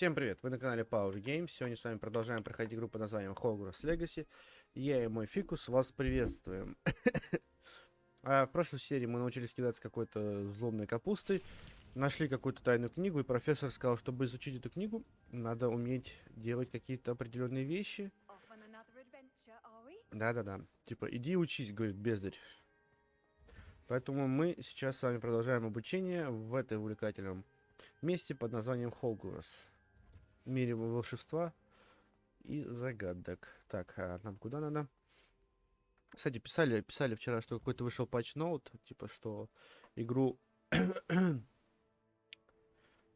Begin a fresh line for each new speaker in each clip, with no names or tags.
Всем привет! Вы на канале Power Games. Сегодня с вами продолжаем проходить игру под названием Hogwarts Legacy. Я и мой фикус вас приветствуем. В прошлой серии мы научились кидаться какой-то злобной капустой. Нашли какую-то тайную книгу, и профессор сказал, чтобы изучить эту книгу, надо уметь делать какие-то определенные вещи. Да-да-да. Типа, иди учись, говорит бездарь. Поэтому мы сейчас с вами продолжаем обучение в этой увлекательном месте под названием Хогвартс. В мире волшебства и загадок. Так, а нам куда надо? Кстати, писали вчера, что какой-то вышел патч-ноут, типа, что игру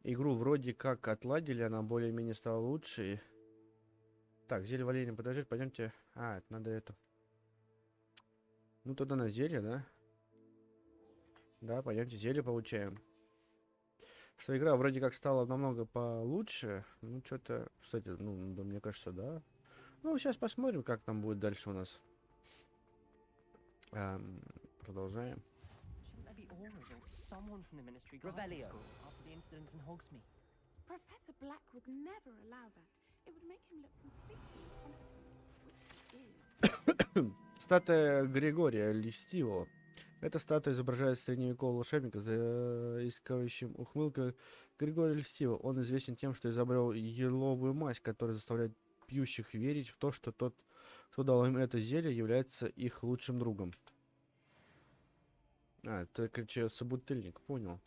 вроде как отладили, она более-менее стала лучше. Так, зелье валерьяна подождите, пойдемте. Это надо это. Ну, тогда на зелье, да? Да, пойдемте зелье получаем. Что игра вроде как стала намного получше. Ну, что-то, кстати, ну, да, мне кажется, да. Ну, сейчас посмотрим, как там будет дальше у нас. Продолжаем. Статуя Григория Льстивого. Эта статуя изображает средневекового волшебника, заискивающим ухмылкой Григория Льстивого. Он известен тем, что изобрел еловую мазь, которая заставляет пьющих верить в то, что тот, кто дал им это зелье, является их лучшим другом. Это, короче, собутыльник, понял.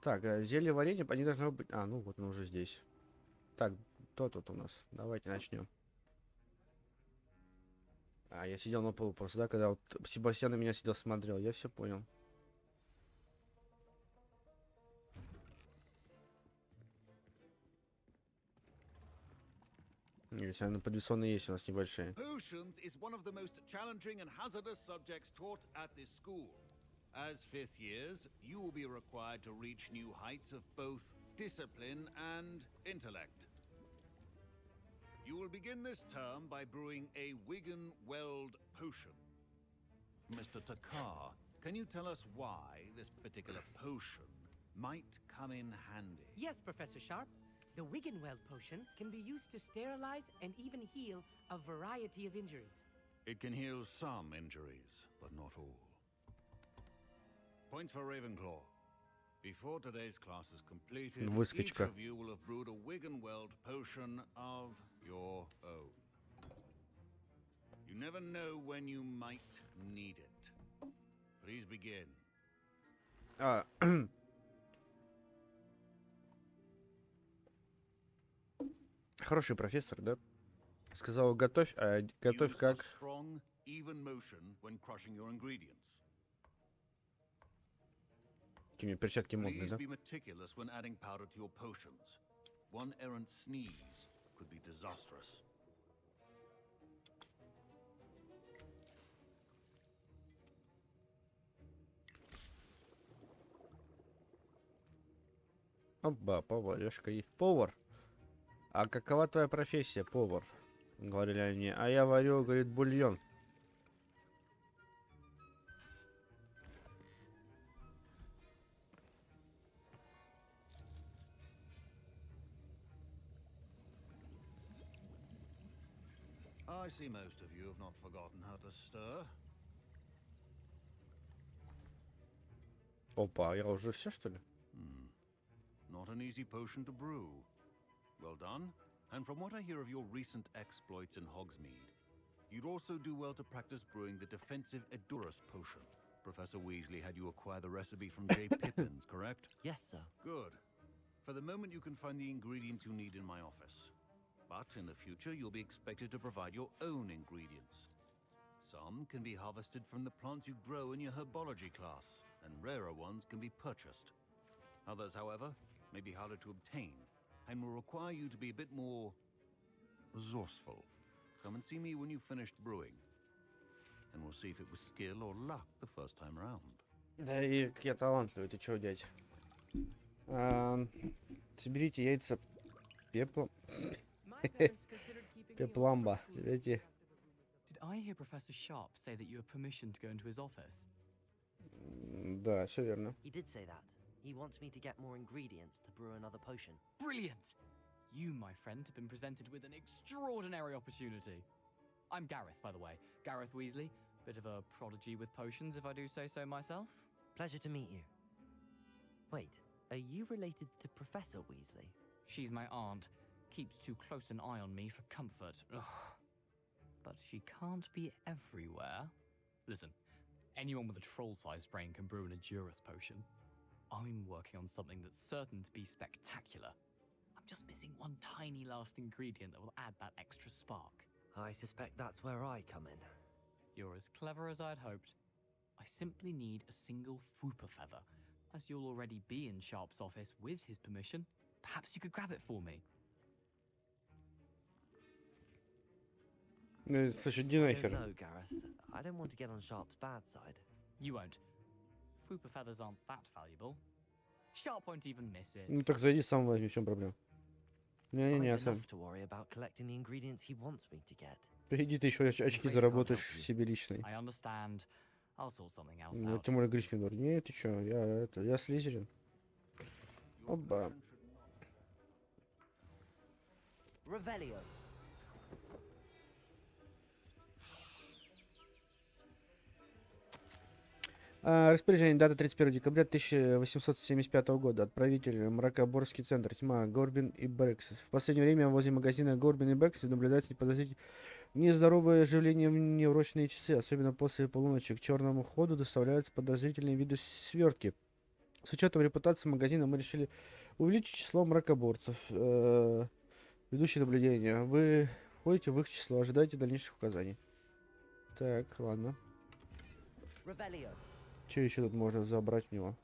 Так, зелье варенье, они должны быть... ну вот мы уже здесь. Так, кто тут у нас? Давайте начнем. Я сидел на полу просто, да, когда вот Себастьян на меня сидел, смотрел, я все понял. Если она подвесонные есть у нас небольшие.
As fifth years, you will be required to reach new heights of both discipline and intellect. You will begin this term by brewing a Wigan-Weld potion. Mr. Takar, can you tell us why this particular potion might come in handy?
Yes, Professor Sharp. The Wigan-Weld potion can be used to sterilize and even heal a variety of injuries.
It can heal some injuries, but not all. Points for Ravenclaw. Before today's class is completed, each of you will have brewed a Wigan-Weld potion of your own. You never know when you might need it. Please begin.
Хороший профессор, да? Сказал, готовь, готовь как...
Strong, even motion when crushing your ingredients.
Перчатки модные, да?
Be meticulous when adding powder to your potions. One errant sneeze could be disastrous.
Оба, поварешка и повар. А какова твоя профессия, повар? Говорили они. А я варю, говорит, бульон.
I see most of you have not forgotten how to stir.
Опа, я уже все, что ли?
Not an easy potion to brew. Well done. And from what I hear of your recent exploits in Hogsmeade, you'd also do well to practice brewing the defensive Edurus potion. Professor Weasley had you acquire the recipe from J. Pippins, correct?
Yes, sir.
Good. For the moment, you can find the ingredients you need in my office. But in the future, you'll be expected to provide your own ingredients. Some can be harvested from the plants you grow in your herbology class, and rarer ones can be purchased. Others, however, may be harder to obtain, and will require you to be a bit more resourceful. Come and see me when you've finished brewing, and we'll see if it was skill or luck the first time around.
Да и я талантливый, ты чего, дядь? Соберите яйца пеплом. Пепламба. Соберите.
Did I hear Professor Sharp say that you have permission to go into his office?
Да, все верно.
He did say that.
He wants me to get more ingredients to brew another potion.
Brilliant! You, my friend, have been presented with an extraordinary opportunity. I'm Gareth, by the way. Gareth Weasley. Bit of a prodigy with potions, if I do say so myself.
Pleasure to meet you. Wait, are you related to Professor Weasley?
She's my aunt. Keeps too close an eye on me for comfort. Ugh. But she can't be everywhere. Listen, anyone with a troll-sized brain can brew an Edurus potion. I'm working on something that's certain to be spectacular. I'm just missing one tiny last ingredient that will add that extra spark.
I suspect that's where I come in.
You're as clever as I'd hoped. I simply need a single Fwooper feather. As you'll already be in Sharp's office with his permission, perhaps you could grab it for me.
Слушай, иди
I don't
нахер.
know, Gareth. I don't want to get on Sharp's bad side.
You won't. Fwooper feathers aren't that valuable. Sharp won't even miss it.
Ну так зайди сам возьми, в чем проблема?
I've
Не-не-не, сам.
enough to worry about collecting the ingredients he wants me to get.
Иди ты еще очки заработаешь себе личные.
I understand. I'll sort something else
Ну,
out.
тем более Гриффиндор. Не, ты чё, я Слизерин. Опа.
Revelio.
Распоряжение. Дата 31 декабря 1875 года. Отправитель Мракоборский центр. Тьма. Горбин и Бэкс. В последнее время возле магазина Горбин и Бэкс наблюдается подозрительное нездоровое оживление в неурочные часы. Особенно после полуночи к черному ходу доставляются подозрительные виды свертки. С учетом репутации магазина мы решили увеличить число мракоборцев, ведущих наблюдения. Вы входите в их число. Ожидайте дальнейших указаний. Так, ладно.
Revelio.
Что еще тут можно забрать у него?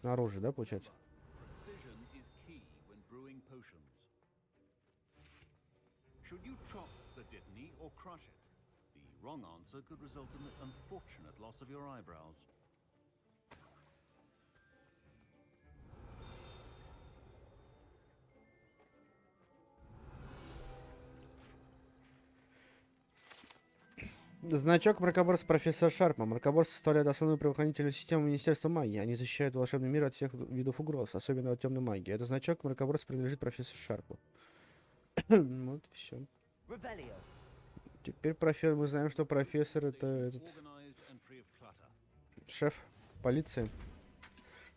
Снаружи, да, получается?
Precision is key when brewing potions. Should you chop the dittany or crush it? The wrong answer could result in the unfortunate loss of your eyebrows.
Значок мракоборца профессора Шарпа. Мракоборцы составляют основную правоохранительную систему Министерства магии. Они защищают волшебный мир от всех видов угроз, особенно от темной магии. Этот значок мракоборца принадлежит профессору Шарпу. Вот все.
Revelio.
Теперь мы знаем, что профессор это этот
Organized and free of clutter.
шеф полиции.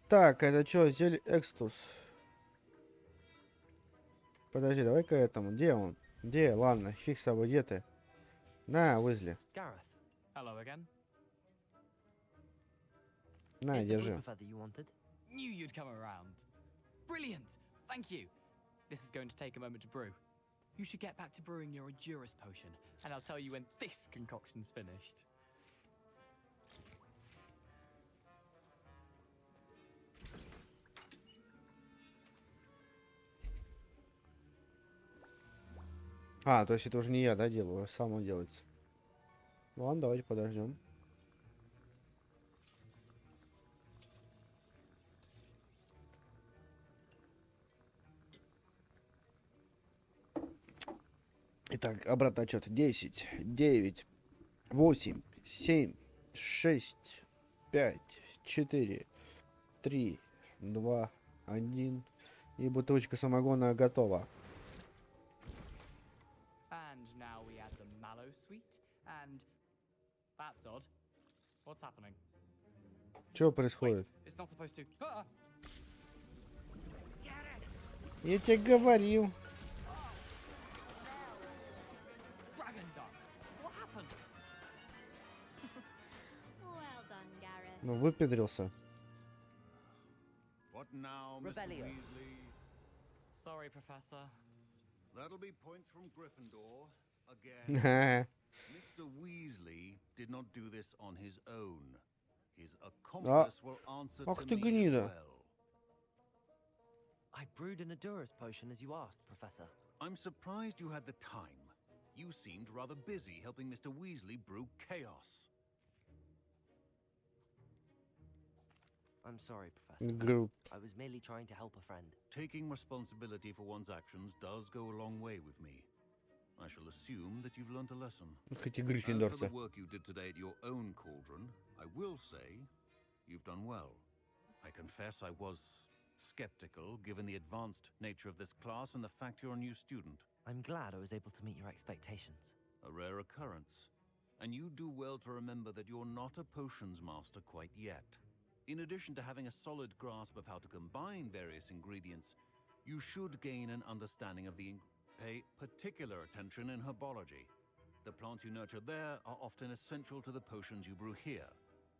Так, это что, зелье Экстус? Подожди, давай-ка этому. Где он? Где? Ладно, фиг с тобой, где ты? На, Уизли.
Gareth.
Hello again.
На,
Is the
держи.
Fwooper feather you wanted?
Knew you'd come around. Brilliant! Thank you. This is going to take a moment to brew. You should get back to brewing your Edurus potion, and I'll tell you when this concoction's finished.
А, то есть это уже не я, да, делаю, а сам он делается. Ладно, давайте подождем. Итак, обратный отчет. 10, 9, 8, 7, 6, 5, 4, 3, 2, 1. И бутылочка самогона готова.
And now we add the mallow sweet, and that's odd. What's happening?
Что
Wait,
происходит?
it's not supposed to. Ah!
Я тебе говорил.
Dragon Dung! What happened?
Well done, Gareth.
Ну, выпедрился.
What now, Mr.
Revelio.
Weasley?
Sorry, Professor.
That'll be points from Gryffindor again. Mr. Weasley did not do this on his own. His accomplice will answer
ах
to
ты
me
гнида.
as well.
I brewed an Edurus potion as you asked, Professor.
I'm surprised you had the time. You seemed rather busy helping Mr. Weasley brew chaos.
I'm sorry, Professor.
Груб.
I was merely trying to help a friend.
Taking responsibility for one's actions does go a long way with me. I shall assume that you've learnt a lesson.
Хоть и
As for
Гриффиндорцы.
the work you did today at your own cauldron, I will say you've done well. I confess I was skeptical, given the advanced nature of this class and the fact you're a new student.
I'm glad I was able to meet your expectations.
A rare occurrence. And you do well to remember that you're not a potions master quite yet. In addition to having a solid grasp of how to combine various ingredients, you should gain an understanding of pay particular attention in herbology. The plants you nurture there are often essential to the potions you brew here.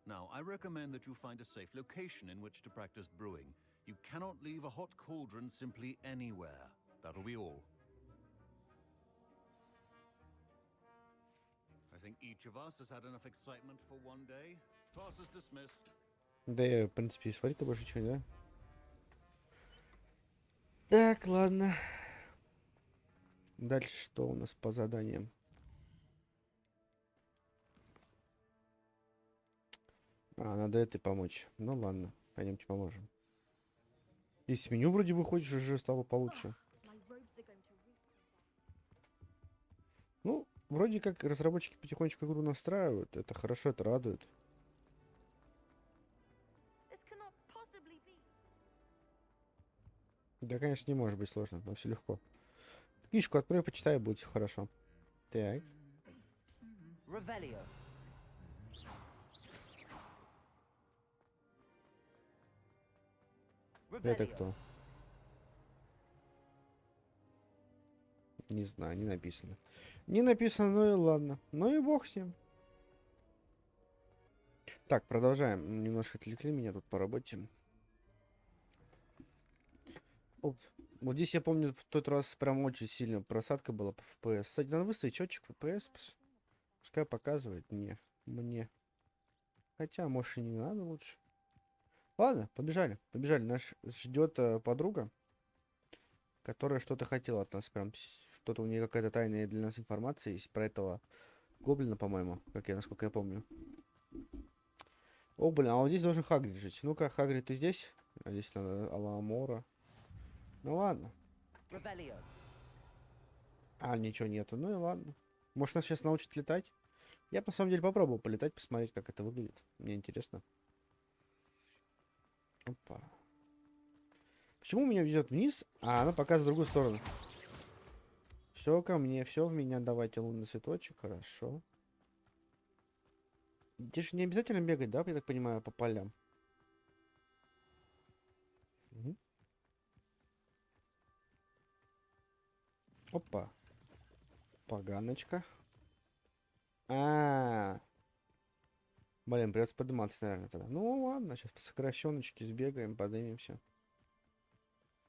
Now, I recommend that you find a safe location in which to practice brewing. You cannot leave a hot cauldron simply anywhere. That'll be all. I think each of us has had enough excitement for one day. Class is dismissed.
Да, я, в принципе, и сварить-то больше ничего, да? Так, ладно. Дальше что у нас по заданиям? А, надо этой помочь. Ну ладно, пойдемте поможем. Из меню вроде выходишь, уже стало получше. Ну, вроде как разработчики потихонечку игру настраивают. Это хорошо, это радует. Да, конечно, не может быть сложно, но все легко. Книжку открою, почитаю, будет все хорошо. Так.
Revelio.
Это кто? Не знаю, не написано. Не написано, ну и ладно. Ну и бог с ним. Так, продолжаем. Немножко отвлекли меня тут по работе. Оп. Вот здесь я помню, в тот раз прям очень сильно просадка была по FPS. Кстати, надо выставить счетчик FPS. Пускай показывает мне. Хотя, может, и не надо лучше. Ладно, побежали. Побежали. Нас ждет подруга, которая что-то хотела от нас. Прям что-то у нее какая-то тайная для нас информация есть про этого гоблина, по-моему. Насколько я помню. О, блин, а вот здесь должен Хагрид жить. Ну-ка, Хагрид, ты здесь? А здесь надо Аламора. Ну ладно.
Revelio.
А, ничего нету. Ну и ладно. Может, нас сейчас научат летать? Я, на самом деле, попробовал полетать, посмотреть, как это выглядит. Мне интересно. Опа. Почему меня ведет вниз, а она показывает в другую сторону? Все ко мне, все в меня. Давайте лунный цветочек. Хорошо. Здесь же не обязательно бегать, да, я так понимаю, по полям. Угу. Опа. Поганочка. Блин, придется подниматься, наверное, тогда. Ну ладно, сейчас по сокращеночке сбегаем, поднимемся.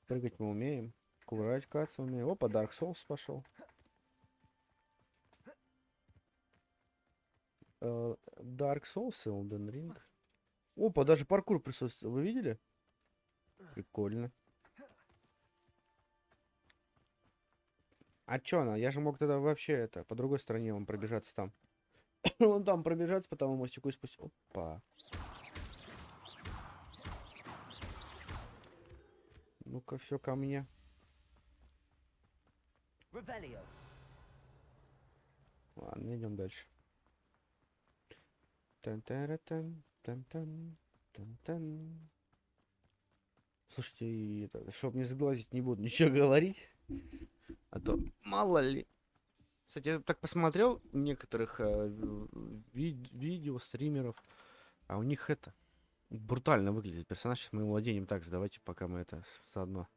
Прыгать мы умеем. Кувыркаться умеем. Опа, Dark Souls пошел. Dark Souls, Elden Ring. Опа, даже паркур присутствует. Вы видели? Прикольно. А чё она? Я же мог тогда вообще это, по другой стороне вон пробежаться там. Вон там пробежаться по тому мостику и спустить. Опа. Ну-ка, все ко мне.
Revelio.
Ладно, идем дальше. Тан-тара-тан, тан-тан, тан-тан. Слушайте, чтобы не заглазить, не буду ничего говорить. А то мало ли. Кстати, я так посмотрел некоторых видео, стримеров. А у них это брутально выглядит. Персонаж с моим владением также. Давайте пока мы это заодно.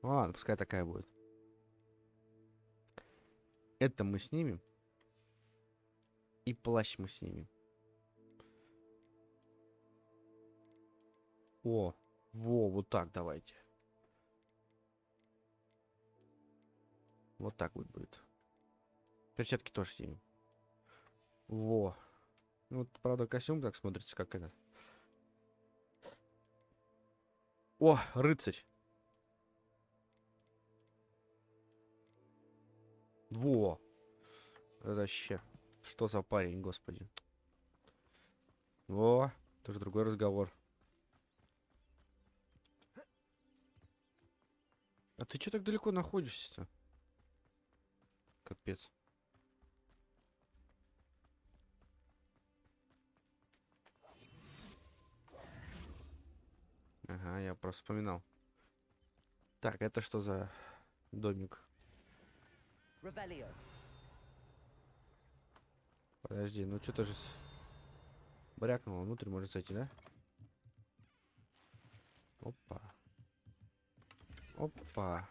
Ладно, пускай такая будет. Это мы снимем. И плащ мы снимем. О, вот так давайте. Вот так вот будет. Перчатки тоже снимем. Во. Ну, вот, правда, костюм так смотрится, как это. О, рыцарь. Во. Это вообще. Что за парень, господи. Во. Тоже другой разговор. А ты что так далеко находишься-то? Капец. Ага, я просто вспоминал. Так, это что за домик?
Revelio.
Подожди, ну что-то же брякнуло. Внутрь может зайти, да? Опа. Опа.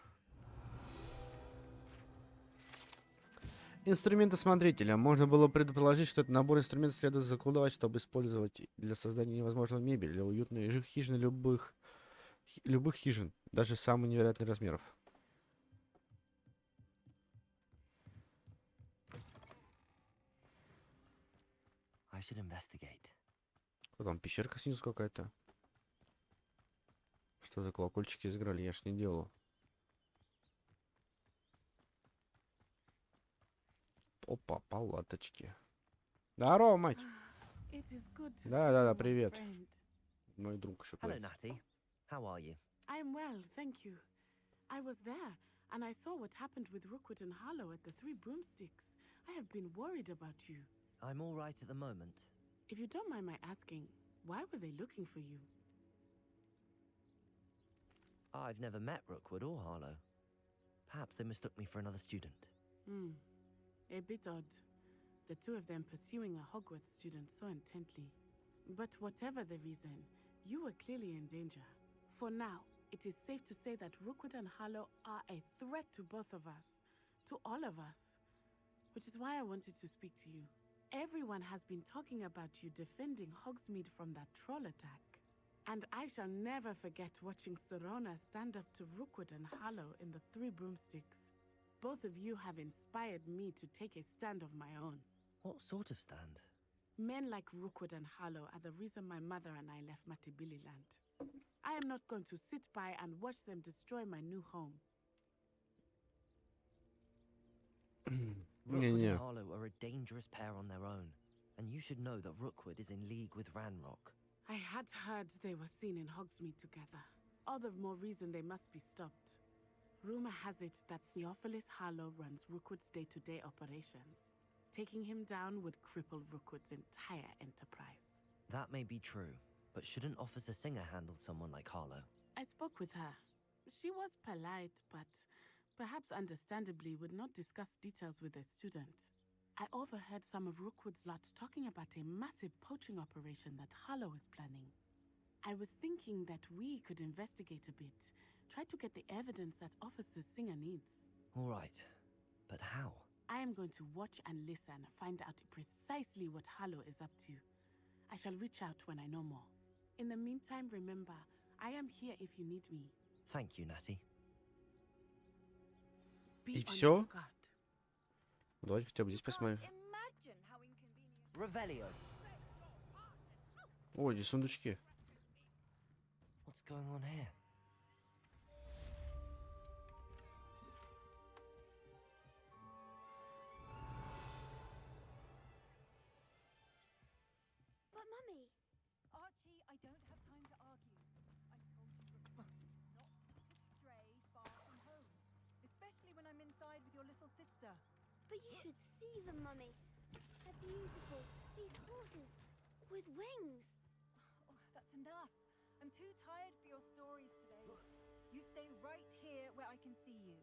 Инструменты смотрителя. Можно было предположить, что этот набор инструментов следует закладывать, чтобы использовать для создания невозможного мебели, для уютной хижины любых хижин, даже самых невероятных размеров.
I should investigate.
Что там, пещерка снизу какая-то? Что за колокольчики изграли? Я ж не делал. Опа, палаточки. Здорово, мать. Да, привет. Мой друг еще
Hello, Natty. How are you?
I'm well, thank you. I was there, and I saw what happened with Rookwood and Harlow at the Three Broomsticks. I have been worried about you.
I'm all right at the moment.
If you don't mind my asking, why were they looking for you?
I've never met Rookwood or Harlow. Perhaps they mistook me for another student.
A bit odd. The two of them pursuing a Hogwarts student so intently. But whatever the reason, you were clearly in danger. For now, it is safe to say that Rookwood and Harlow are a threat to both of us. To all of us. Which is why I wanted to speak to you. Everyone has been talking about you defending Hogsmeade from that troll attack. And I shall never forget watching Serona stand up to Rookwood and Harlow in the Three Broomsticks. Both of you have inspired me to take a stand of my own.
What sort of stand?
Men like Rookwood and Harlow are the reason my mother and I left Matibililand. I am not going to sit by and watch them destroy my new home.
Rookwood and Harlow are a dangerous pair on their own, and you should know that Rookwood is in league with Ranrock.
I had heard they were seen in Hogsmeade together. All the more reason they must be stopped. Rumor has it that Theophilus Harlow runs Rookwood's day-to-day operations. Taking him down would cripple Rookwood's entire enterprise.
That may be true, but shouldn't Officer Singer handle someone like Harlow?
I spoke with her. She was polite, but perhaps understandably would not discuss details with a student. I overheard some of Rookwood's lot talking about a massive poaching operation that Harlow is planning. I was thinking that we could investigate a bit, try to get the evidence that Officer Singer needs.
All right, but how?
I am going to watch and listen, find out precisely what Harlow is up to. I shall reach out when I know more. In the meantime, remember, I am here if you need me.
Thank you, Natty.
Be
И
on
всё?
your guard.
Давайте хотя бы здесь посмотрим.
Revelio.
Ой, здесь сундучки.
What's going on here?
But Mummy,
Archie, I don't have time to argue. I told you before, not to stray far from home, especially when I'm inside with your little sister.
but you should see them, Mummy. They're beautiful. These horses with wings.
Oh, that's enough. I'm too tired for your stories today. You stay right here where I can see you.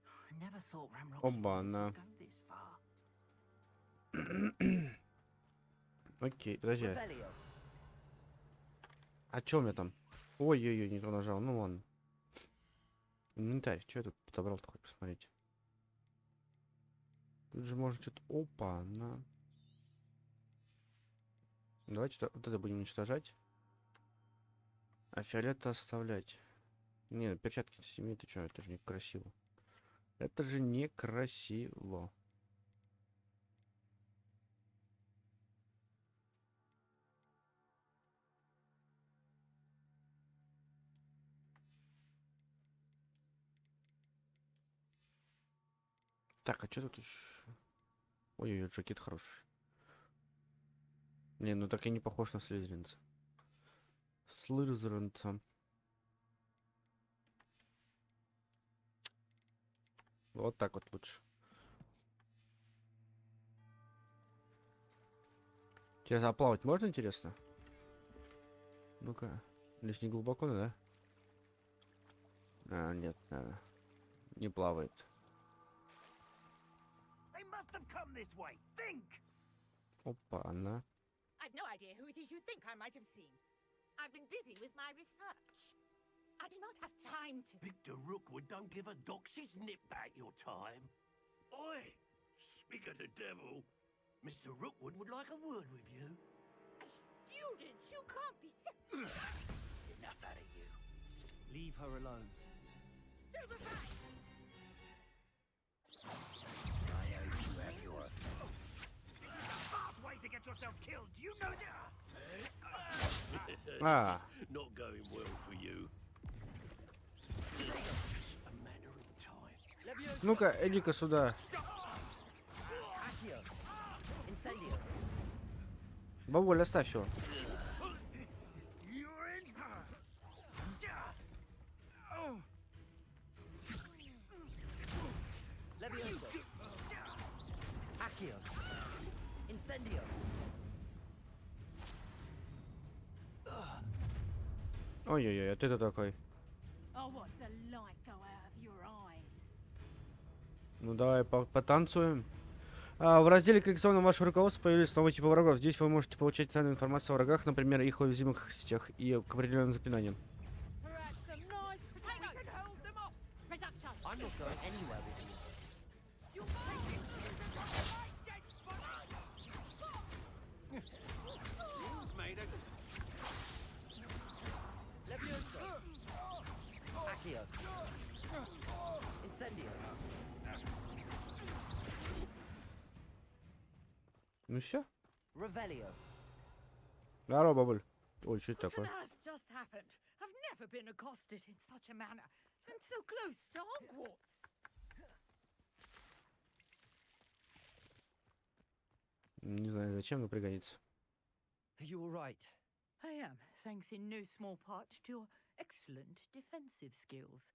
I never thought Ranrock
Оба-на.
would go this far.
Окей, подожди.
Revelio.
А чё у меня там? Ой-ой-ой, не то нажал. Ну ладно. Инвентарь. Чё я тут подобрал-то, хоть посмотреть. Тут же можно что-то... Опа, на. Давайте вот это будем уничтожать. А фиолет оставлять. Не, перчатки сними, ты чё, это же некрасиво. Это же некрасиво. Так, а что тут еще? Ой-ой-ой, жакет хороший. Не, ну так и не похож на слизеринца. Слизеринца. Вот так вот лучше. Тебе заплавать можно, интересно? Ну-ка. Здесь не глубоко, да? А, нет, не плавает. Опа, она.
I've no idea who it is you think I might have seen. I've been busy with my research. I do not have time to...
Victor Rookwood don't give a doxy's nip back your time. Oi! Speak of the devil. Mr. Rookwood would like a word with you.
A student! You can't be...
Enough out of you.
Leave her alone.
Stupefy!
I hope you have your fill.
Fast way to get yourself killed. Do you know that?
А,
Not going well for you. Just a matter of time.
ну-ка, иди-ка сюда.
Accio. Incendio.
Бабуль, оставь его.
You're in for...
Levioso. Accio. Incendio.
Ой-ой-ой, а ты кто такой?
I'll watch the light go out of your eyes.
Ну давай потанцуем. В разделе коллекционного вашего руководства появились новые типы врагов. Здесь вы можете получать ценную информацию о врагах, например, их уязвимостях и к определенным заклинаниям.
Perhaps some nice potato. We can hold them off. Reducto.
I'm not going anywhere with you.
You'll make it through the right dead
Levioso. Accio. Incendio.
Ну все.
Revelio.
Здорово, бабуль. Ой, что это
What on
такое?
earth just happened? I've never been accosted in such a manner, and so close to Hogwarts.
Не знаю, зачем, но пригодится.
Are you all right?
I am, thanks in no small part to your excellent defensive skills.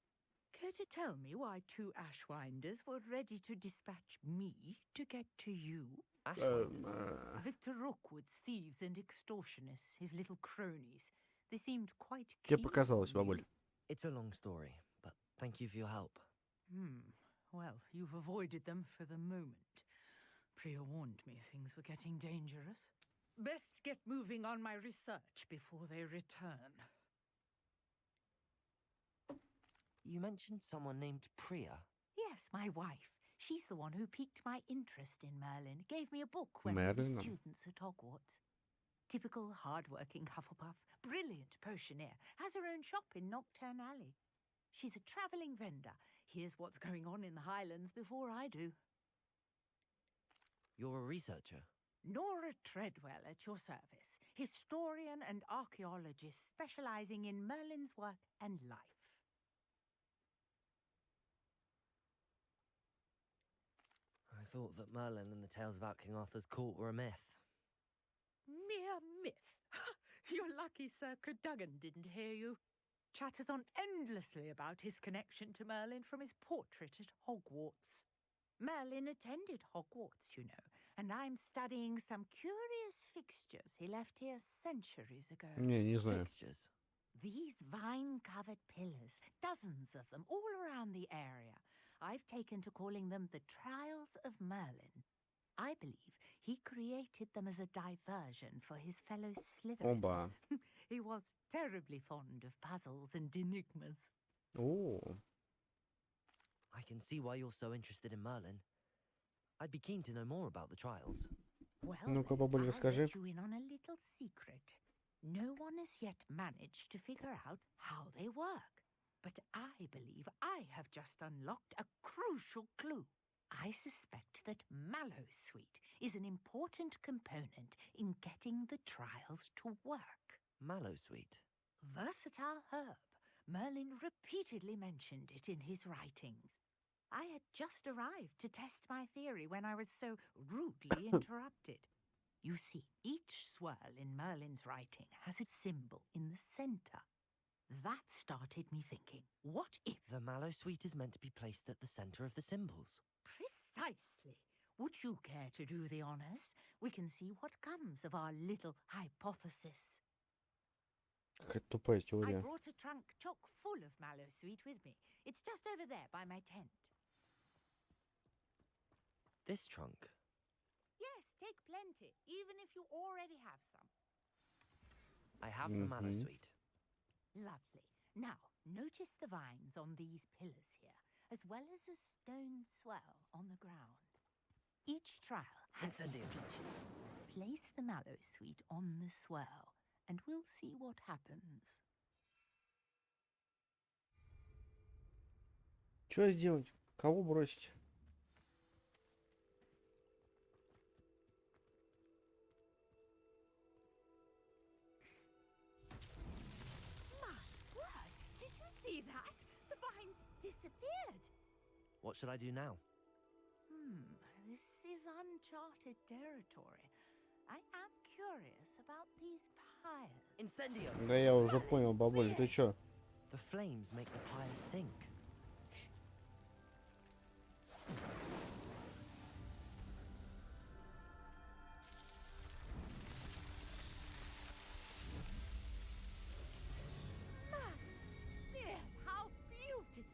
Care to tell me why two Ashwinders were ready to dispatch me to get to you?
Ashwinders.
Victor Rookwood's thieves and extortionists, his little cronies. They seemed quite
Тебе
keen
показалось,
on me.
бабуль.
It's a long story, but thank you for your help.
Well, you've avoided them for the moment. Priya warned me things were getting dangerous. Best get moving on my research before they return.
You mentioned someone named Priya.
Yes, my wife. She's the one who piqued my interest in Merlin. Gave me a book when we were
Merlin?
students at Hogwarts. Typical hard-working Hufflepuff, brilliant potioneer, has her own shop in Knockturn Alley. She's a travelling vendor. Hears what's going on in the Highlands before I do.
You're a researcher.
Nora Treadwell at your service, historian and archaeologist specialising in Merlin's work and life.
I thought that Merlin and the tales about King Arthur's court were a myth.
Mere myth. You're lucky Sir Cadogan didn't hear you. Chatters on endlessly about his connection to Merlin from his portrait at Hogwarts. Merlin attended Hogwarts, you know, and I'm studying some curious fixtures he left here centuries ago.
Не знаю.
Fixtures.
These vine-covered pillars, dozens of them, all around the area. I've taken to calling them the Trials of Merlin. I believe he created them as a diversion for his fellow Slytherins.
Оба.
He was terribly fond of puzzles and enigmas.
О,
I can see why you're so interested in Merlin. I'd be keen to know more about the trials.
Well,
Ну-ка, бабуль,
I'll
расскажи.
let you in on a little secret. No one has yet managed to figure out how they work. But I believe I have just unlocked a crucial clue. I suspect that Mallowsweet is an important component in getting the trials to work.
Mallowsweet.
Versatile herb. Merlin repeatedly mentioned it in his writings. I had just arrived to test my theory when I was so rudely interrupted. You see, each swirl in Merlin's writing has a symbol in the center. That started me thinking, what if?
The mallow sweet is meant to be placed at the center of the symbols.
Precisely. Would you care to do the honors? We can see what comes of our little hypothesis.
Какая тупая
I
теория.
brought a trunk chock full of mallow sweet with me. It's just over there by my tent.
This trunk.
Yes, take plenty, even if you already have some.
I have the mallow sweet.
Lovely. Now, notice the vines on these pillars here, as well as a stone swell on the ground. Each trial has these features. Place the mallow sweet on the swell, and we'll see what happens.
Что сделать? Кого бросить?
Did you see that? The vines disappeared.
What should I do now?
This is uncharted territory. I am curious about these pyres.
Incendio!
Да я уже понял, бабуль, ты чё?
The flames make the pyre sink.
Yes, how beautiful.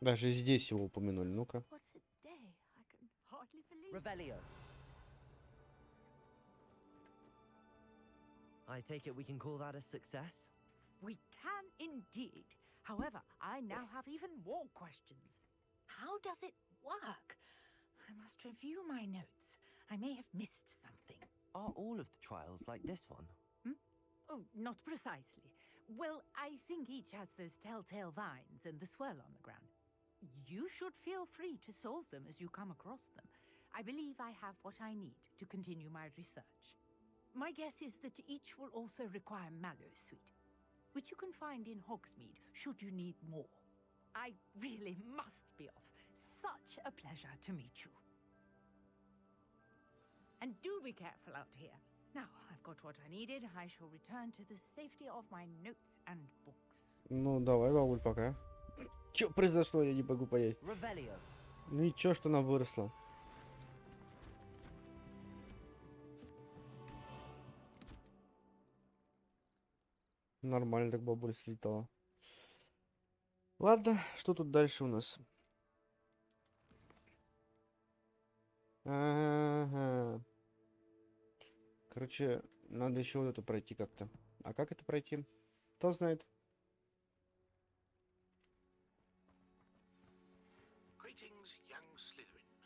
Даже здесь его упомянули. Ну-ка.
What a day. I can hardly believe it.
Revelio. I take it we can call that a success?
We can indeed. However, I now have even more questions. How does it work? I must review my notes. I may have missed something.
Are all of the trials like this one?
Oh, not precisely. Well, I think each has those telltale vines and the swirl on the ground. You should feel free to solve them as you come across them. I believe I have what I need to continue my research. My guess is that each will also require mallow sweet, which you can find in Hogsmeade should you need more. I really must be off. Such a pleasure to meet you. And do be careful out here. Now, I've got what I needed. I shall return to the safety of my notes and books.
Ну, давай, бабуль, пока. Чё произошло, я не могу понять.
Revelio.
Ну и чё, что она выросла? Нормально так бабуль слетала. Ладно, что тут дальше у нас? Ага. Короче, надо еще вот эту пройти как-то. А как это пройти? Кто знает?
Greetings, young Slytherin.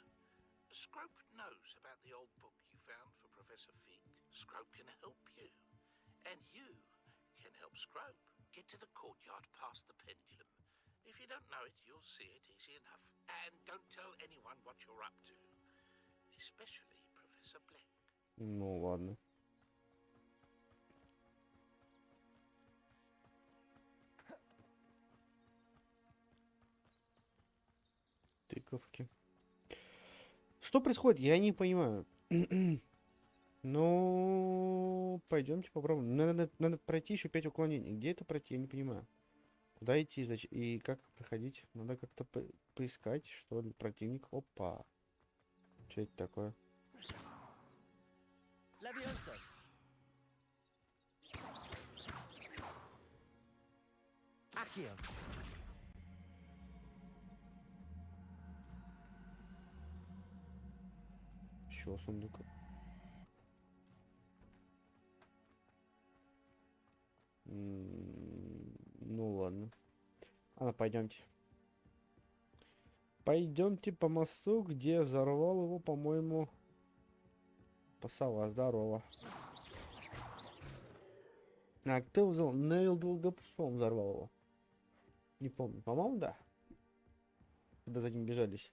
Scrope knows about the old book you found for Professor Fig. Scrope can help you. And you can help Scrope get to the courtyard past the pendulum. If you don't know it, you'll see it easy enough. And don't tell anyone what you're up to. Especially Professor Black.
Ну ладно. Тыковки. Что происходит? Я не понимаю. Ну, пойдемте попробуем. Надо пройти еще 5 уклонений. Где это пройти? Я не понимаю. Куда идти и как проходить? Надо как-то поискать, что ли, противник. Опа. Что это такое?
Levioso. Accio.
Еще сундук. Ну ладно. Пойдемте. Пойдемте по мосту, где взорвал его, по-моему, пасова. Здорово. А кто взял? Невил Долгопупс взорвал его. Не помню. По-моему, да. Когда за ним бежались.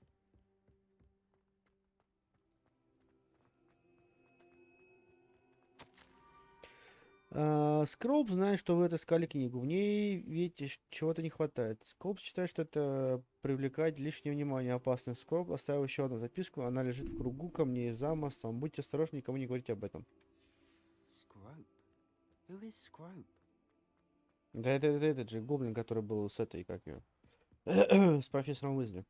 Скроуп знает, что вы отыскали книгу. В ней, видите, чего-то не хватает. Скроуп считает, что это привлекает лишнее внимание, опасно. Скроуп оставил еще одну записку. Она лежит в кругу камней за мостом. Будьте осторожны, никому не говорите об этом.
Scrope. Who is Scrope?
Да это этот же гоблин, который был с этой, как ее, с профессором Уизли.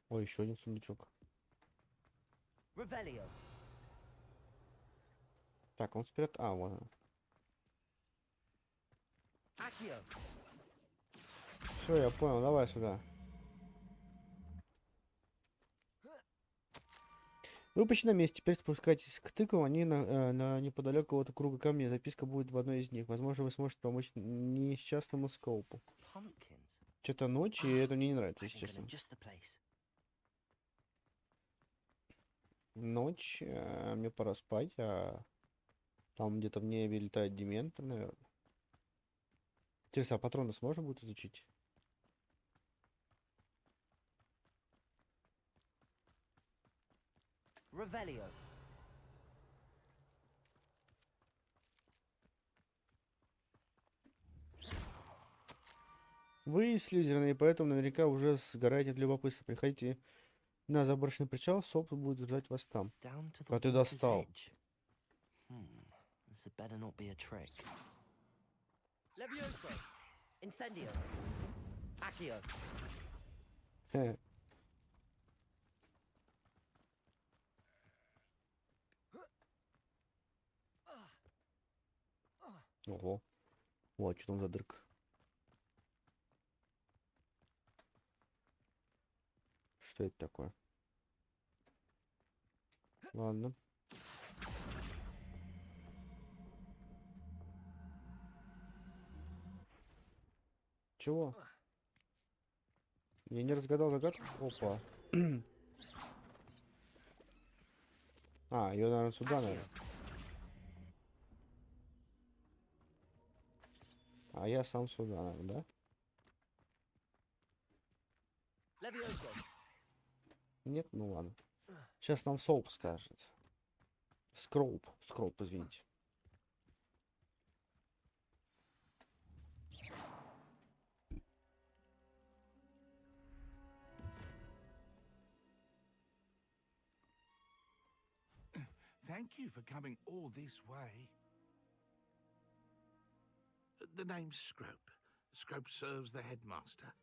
Ой, еще один сундучок.
Revelio.
Так, он спрят... А, вон он.
Accio.
Все, я понял, давай сюда. Вы почти на месте. Теперь спускайтесь к тыквам, они на неподалеку от круга камней. Записка будет в одной из них. Возможно, вы сможете помочь несчастному Скоупу.
Pumpkins.
Что-то ночь, и это мне не нравится,
I
если
think I
честно.
know just the place.
Ночь, мне пора спать, а там где-то в небе летает дементор, наверное. Интересно, а патроны сможем будет изучить?
Revelio.
Вы слизерные, поэтому наверняка уже сгораете от любопытства. Приходите на заброшенный причал, Соп будет ждать вас там.
Down to the
А ты
water's
достал.
edge. This had better not be a trick. Levioso. Incendio. Accio.
Хе. Ого. Вот, что там за дырка. Что это такое? Ладно. Чего? Я не разгадал загадку. Опа. А, ее, наверное, сюда, наверное. А я сам сюда, наверное, да?
Levioso.
Нет, ну ладно. Сейчас нам Соуп скажет. Скроуп, извините.
Thank you for coming all this way. The name's Scrope. Scrope serves the headmaster.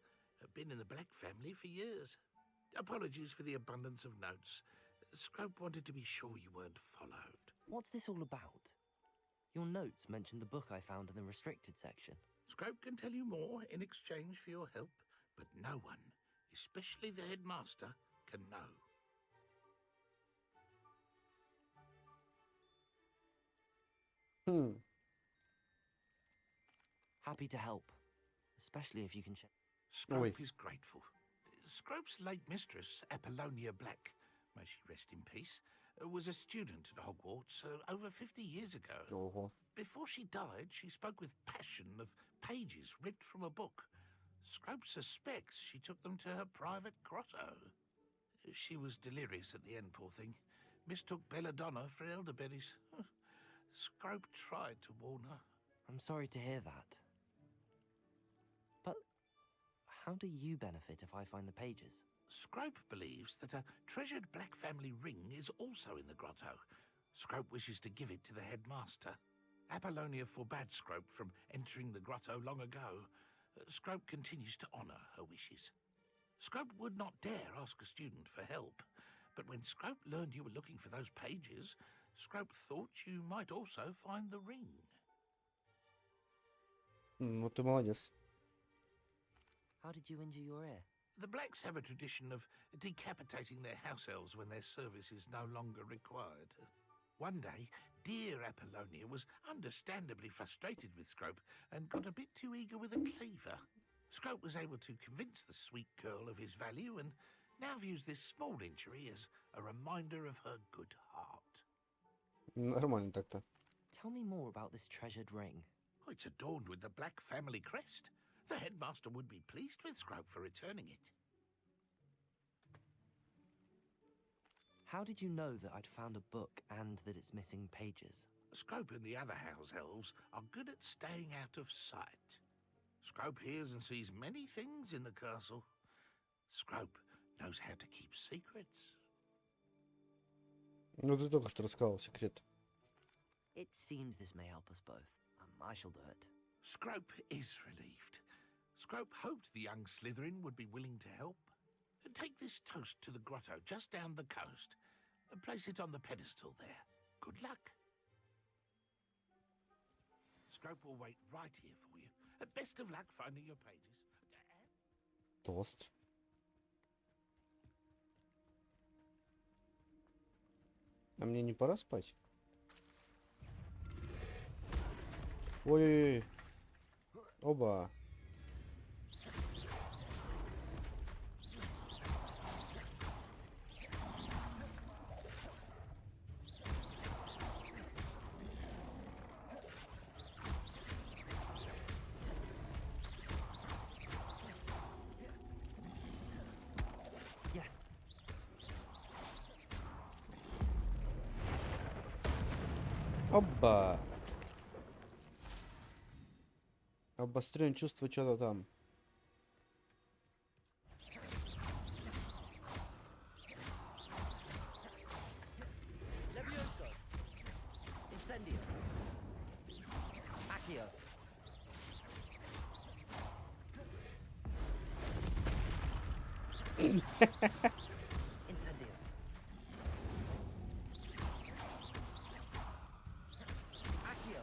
Been in the Black family for years. Apologies for the abundance of notes. Scrope wanted to be sure you weren't followed.
What's this all about? Your notes mentioned the book I found in the restricted section.
Scrope can tell you more in exchange for your help, but no one, especially the headmaster, can know.
Happy to help, especially if you can check.
Scrope is grateful. Scrope's late mistress, Apollonia Black, may she rest in peace, was a student at Hogwarts over 50 years ago. Before she died, she spoke with passion of pages ripped from a book. Scrope suspects she took them to her private grotto. She was delirious at the end, poor thing. Mistook belladonna for elderberries. Scrope tried to warn her.
I'm sorry to hear that. But how do you benefit if I find the pages?
Scrope believes that a treasured Black family ring is also in the grotto. Scrope wishes to give it to the headmaster. Apollonia forbade Scrope from entering the grotto long ago. Scrope continues to honour her wishes. Scrope would not dare ask a student for help, but when Scrope learned you were looking for those pages, Scrope thought you might also find the ring.
Ну ты молодец.
How did you injure your ear?
The Blacks have a tradition of decapitating their house elves when their service is no longer required. One day, dear Apollonia was understandably frustrated with Scrope and got a bit too eager with a cleaver. Scrope was able to convince the sweet girl of his value and now views this small injury as a reminder of her good heart.
Нормально так-то.
Tell me more about this treasured ring.
Oh, it's adorned with the Black family crest. The headmaster would be pleased with Scrope for returning it.
How did you know that I'd found a book and that it's missing pages?
Scrope and the other house elves are good at staying out of sight. Scrope hears and sees many things in the castle. Scrope knows how to keep secrets.
Ну, ты только что рассказал секрет.
It seems this may help us both. I shall do it.
Scrope is relieved. Scrope hoped the young Slytherin would be willing to help. Take this toast to the grotto just down the coast and place it on the pedestal there. Good luck. Scrope will wait right here for you. Best of luck finding your pages.
Тост. А мне не пора спать? Ой-ой-ой. Оба.
Yes.
Оба. Обострение чувства что-то там.
Levioso. Incendio. Accio. Incendio. Accio.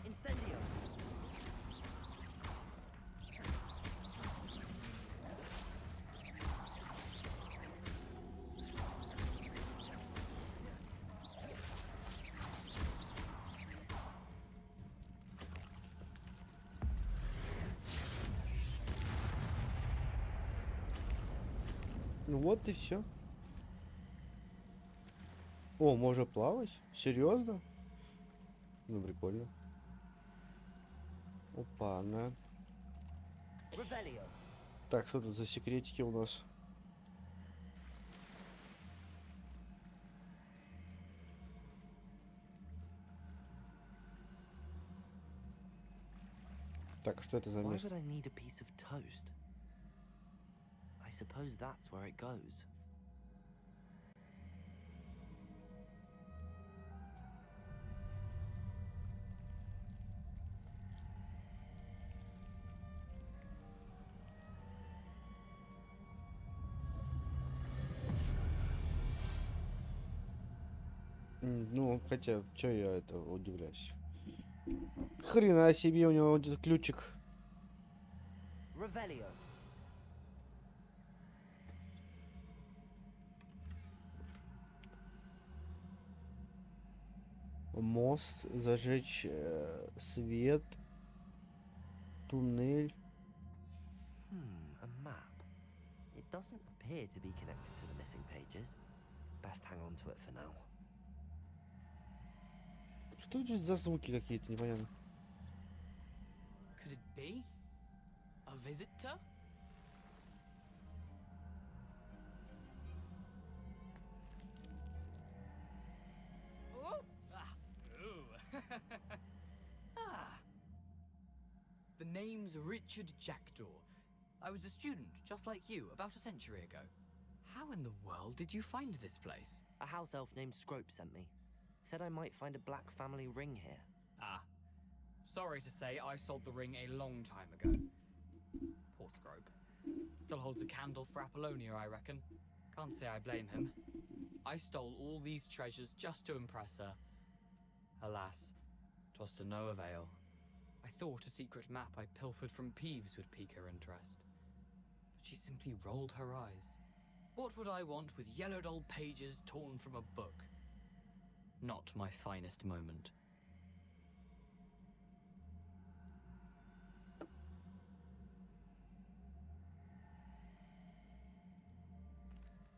Incendio.
Ну вот и все. О, можно плавать? Серьезно? Ну, прикольно. Опа, она.
Revelio.
Так, что тут за секретики у нас? Так, что это за
Why
место?
would I need a piece of toast? I suppose that's where it goes.
Ну, хотя, чё я это удивляюсь? Хрена себе, у него вот этот ключик.
Revelio.
Мост, зажечь свет, туннель.
A map. It doesn't appear to be connected to the missing pages. Best hang on to it for now.
Что здесь за звуки какие-то, непонятно.
Could it be? A visitor? Oh! Ah. Ooh. Ah. The name's Richard Jackdaw. I was a student, just like you, about a century ago. How in the world did you find this place?
A house elf named Scrope sent me. Said I might find a black family ring here.
Ah. Sorry to say, I sold the ring a long time ago. Poor Scrope. Still holds a candle for Apollonia, I reckon. Can't say I blame him. I stole all these treasures just to impress her. Alas, 'twas to no avail. I thought a secret map I pilfered from Peeves would pique her interest. But she simply rolled her eyes. What would I want with yellowed old pages torn from a book? Not my finest moment.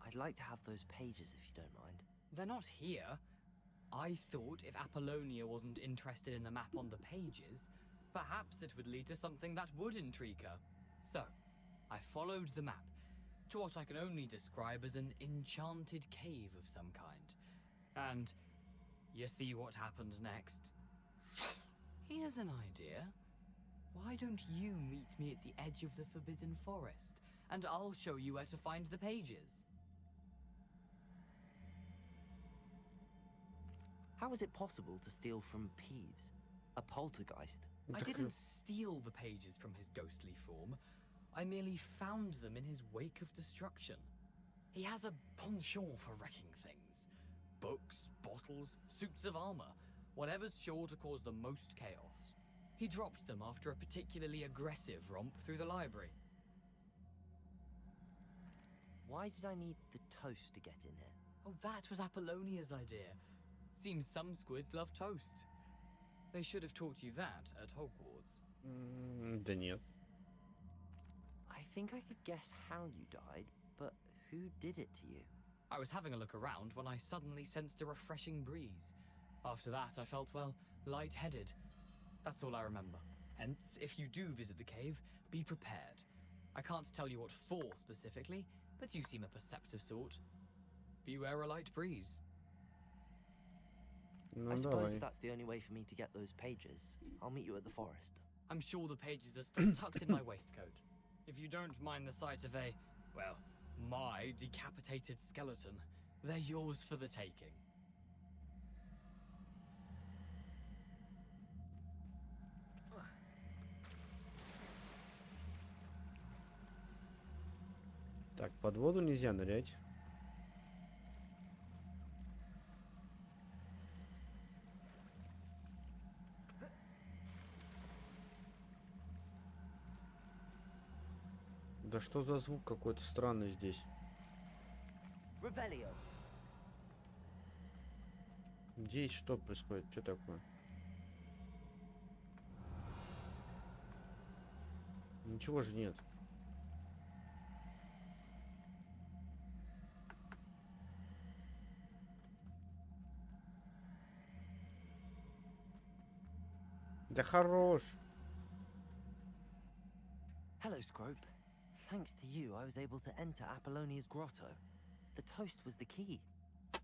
I'd like to have those pages if you don't mind.
They're not here. I thought if Apollonia wasn't interested in the map on the pages, perhaps it would lead to something that would intrigue her. So, I followed the map to what I can only describe as an enchanted cave of some kind. And You see what happened next? Here's an idea. Why don't you meet me at the edge of the Forbidden Forest, and I'll show you where to find the pages.
How is it possible to steal from Peeves, a poltergeist?
I didn't steal the pages from his ghostly form. I merely found them in his wake of destruction. He has a penchant for wrecking things. Books, bottles, suits of armor, whatever's sure to cause the most chaos. He dropped them after a particularly aggressive romp through the library.
Why did I need the toast to get in here?
Oh, that was Apollonia's idea. Seems some squids love toast. They should have taught you that at Hogwarts.
Да нет.
I think I could guess how you died, but who did it to you?
I was having a look around when I suddenly sensed a refreshing breeze. After that, I felt, well, lightheaded. That's all I remember. Hence, if you do visit the cave, be prepared. I can't tell you what for specifically, but you seem a perceptive sort. Beware a light breeze.
I suppose if that's the only way for me to get those pages, I'll meet you at the forest.
I'm sure the pages are still tucked in my waistcoat. If you don't mind the sight of a, well, my decapitated skeleton, they're yours for the taking.
Так, под воду нельзя нырять. Да что за звук какой-то странный здесь?
Revelio.
Здесь что происходит? Что такое? Ничего же нет. Да хорош.
Hello, Scrope. Thanks to you, I was able to enter Apollonia's grotto. The toast was the key.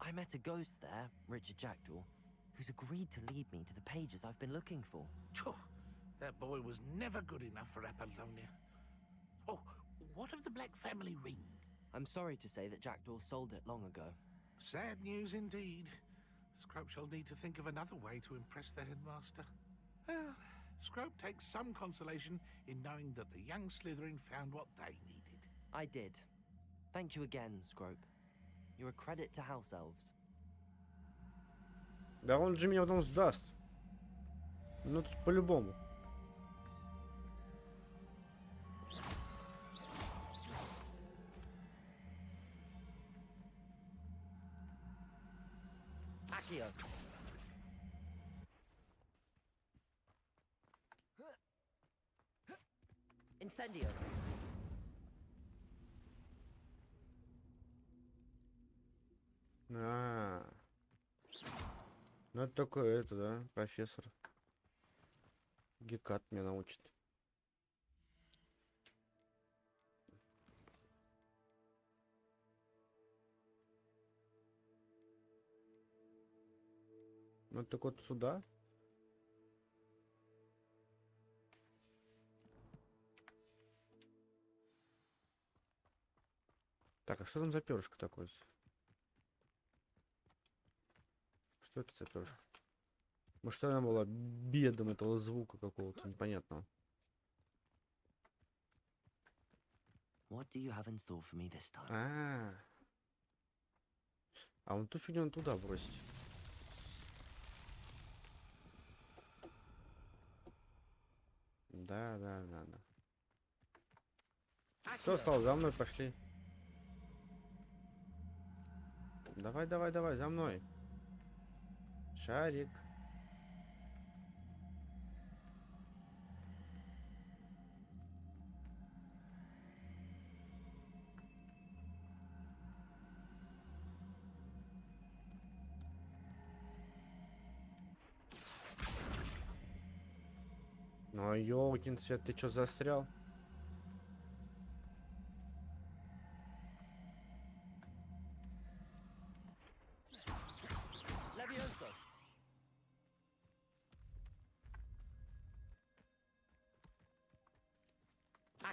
I met a ghost there, Richard Jackdaw, who's agreed to lead me to the pages I've been looking for.
Phew, that boy was never good enough for Apollonia. Oh, what of the Black family ring?
I'm sorry to say that Jackdaw sold it long ago.
Sad news indeed. Scrope shall need to think of another way to impress the headmaster. Well, Scrope takes some consolation in knowing that the young Slytherin found what they needed.
I did. Thank you again, Scrope. You're a credit to house elves.
Да он же меня потом сдаст. Ну тут по-любому.
Accio. Incendio.
Ну это такое, это, да, профессор. Гекат меня научит. Ну так вот сюда. Так, а что там за перышко такое? Что это за перышко? Может, она была бедом этого звука какого-то непонятного.
What do you have in store for me this time?
А вон ту фигню туда бросить. Да. Что стало? За мной пошли. Давай, за мной. Шарик. Ну, ёлкин свет, ты чё застрял?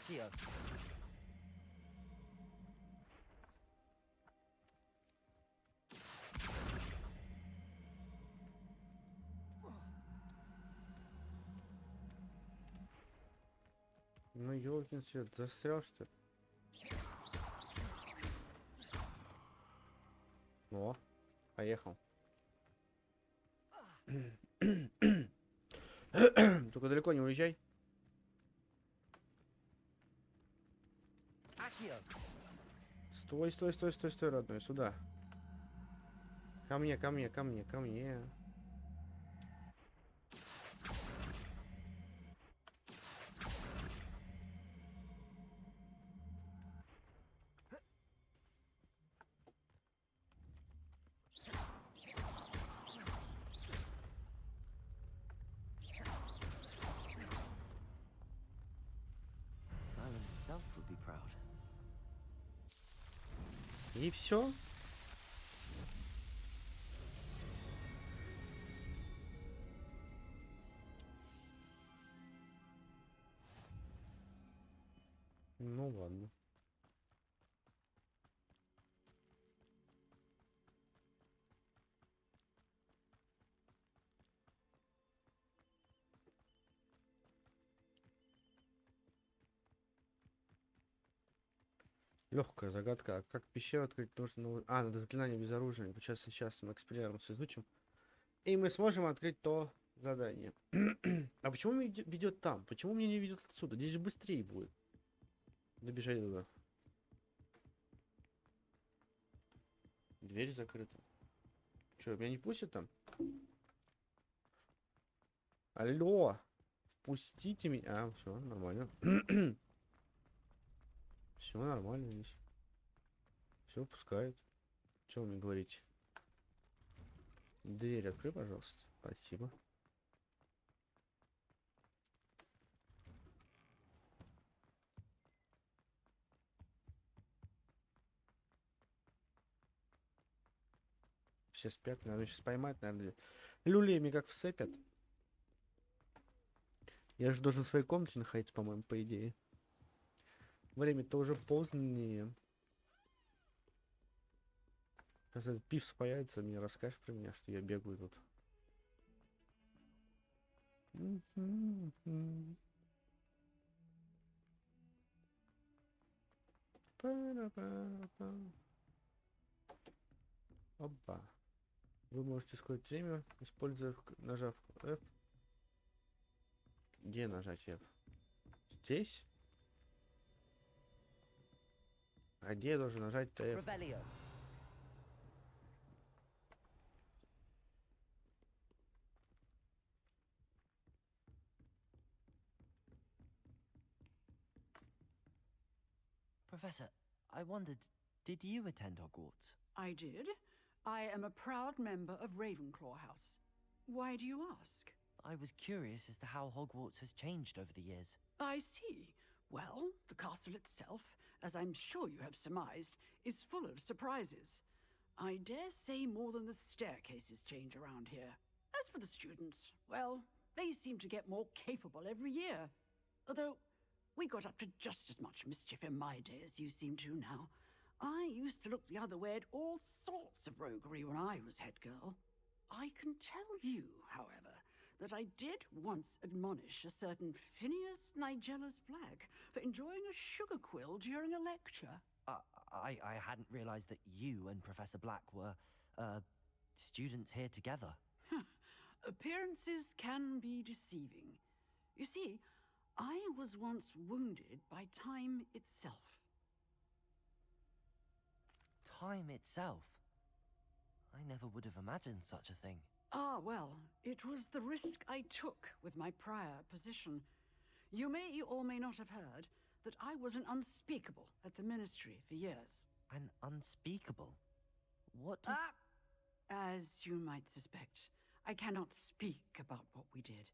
Accio.
Ну, ёлкин свет, застрял, что ли? О, поехал. Только далеко не уезжай.
Accio.
Стой, стой, стой, стой, стой, родной, сюда. Ко мне, ко мне, ко мне, ко мне.
Merlin himself would be proud.
И все. Ну ладно. Легкая загадка. А как пещеру открыть нужно? А, надо заклинание безоружия. Сейчас мы экспериментом изучим. И мы сможем открыть то задание. А почему меня ведет там? Почему меня не ведет отсюда? Здесь же быстрее будет. Добежать туда. Дверь закрыта. Че, меня не пустят там? Алло! Впустите меня. А, все, нормально. Все нормально здесь. Все пускают. Что вы мне говорите? Дверь открой, пожалуйста. Спасибо. Все спят, надо сейчас поймать, наверное. Люлей как всыпят. Я же должен в своей комнате находиться, по-моему, по идее. Время-то уже позднее. Сейчас этот пивс появится, мне расскажешь про меня, что я бегаю тут. Опа. Вы можете ускорить время, используя нажав F. Где нажать F? Здесь? А где я должен нажать F?
Revelio. Professor, I wondered, did you attend Hogwarts?
I did. I am a proud member of Ravenclaw House. Why do you ask?
I was curious as to how Hogwarts has changed over the years.
I see. Well, the castle itself, as I'm sure you have surmised, is full of surprises. I dare say more than the staircases change around here. As for the students, well, they seem to get more capable every year. Although, we got up to just as much mischief in my day as you seem to now. I used to look the other way at all sorts of roguery when I was head girl. I can tell you, however, that I did once admonish a certain Phineas Nigella's Black for enjoying a sugar quill during a lecture.
I hadn't realized that you and Professor Black were, students here together.
Appearances can be deceiving. You see, I was once wounded by time itself.
Time itself? I never would have imagined such a thing.
Ah, well, it was the risk I took with my prior position. You may or may not have heard that I was an unspeakable at the ministry for years.
An unspeakable? What does...
As you might suspect, I cannot speak about what we did.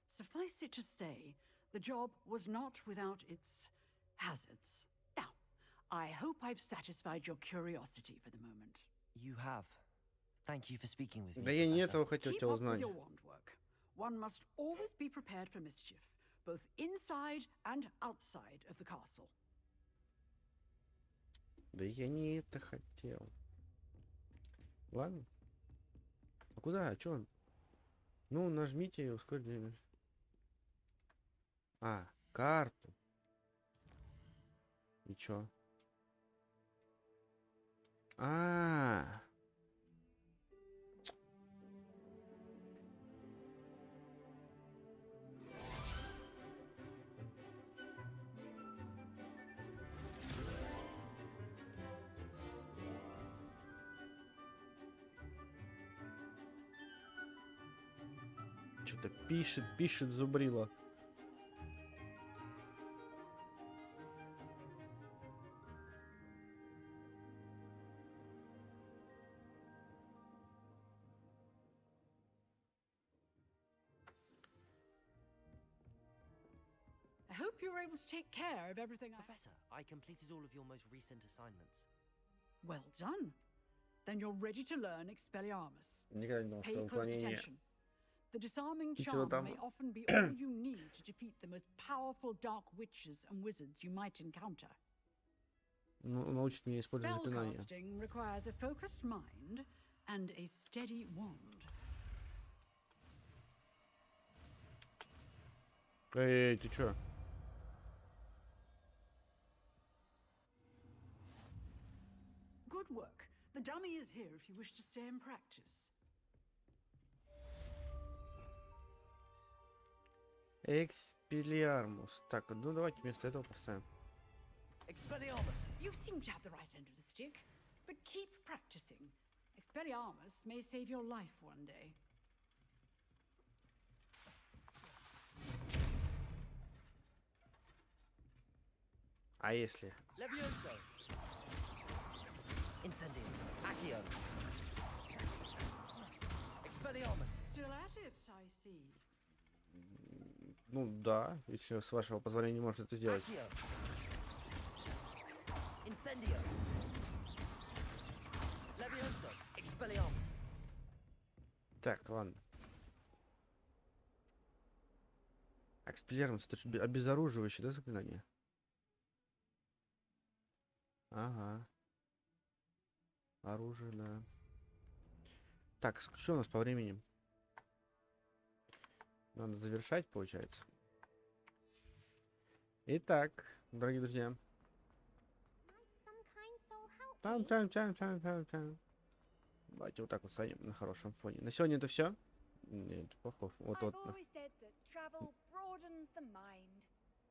Suffice it to say, the job was not without its hazards. Now, I hope I've satisfied your curiosity for the moment.
You have. Thank you for speaking with me,
Да я не этого
Professor.
хотел
Keep
тебя
up with
узнать.
your wand work. One must always be prepared for mischief, both inside and outside of the castle.
Да я не это хотел. Ладно. А куда? А чё он? Ну, нажмите и ускорите. А, карту. И чё? А. Что-то пишет, зубрила.
I hope you were able to take care of everything.
Professor, I completed all of your most recent assignments.
Well done. Then you're ready to learn Expelliarmus.
Никогда не думал,
Pay
что
close
уклонение.
attention. The disarming
Ничего
charm
там.
may often be all you need to defeat the most powerful dark witches and wizards you might encounter.
Ну, научит меня использовать заклинания.
Spellcasting requires a focused mind and a steady wand.
Эй, ты чё?
Good work. The dummy is here if you wish to stay and practice.
Expelliarmus. Так, ну давайте вместо этого поставим.
Expelliarmus!
You seem to have the right end of the stick, but keep practicing. Expelliarmus may save your life one day.
А если?
Levioso! Incendium! Accio! Expelliarmus!
Still at it, I see.
Ну да, если с вашего позволения может это сделать.
Accio! Incendio! Levioso! Expelliarmus!
Так, ладно. Expelliarmus, это же обезоруживающее, да, заклинание? Ага. Оружие, да. Так, что у нас по времени? Надо завершать, получается. Итак, дорогие друзья. Там. Давайте вот так вот стоим на хорошем фоне. На сегодня это все. Нет, плохо. Вот.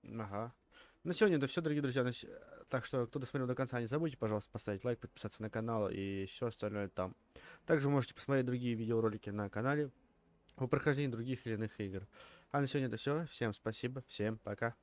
Ага. На сегодня это все, дорогие друзья. Так что, кто досмотрел до конца, не забудьте, пожалуйста, поставить лайк, подписаться на канал и все остальное там. Также можете посмотреть другие видеоролики на канале по прохождению других или иных игр. А на сегодня это все. Всем спасибо, всем пока.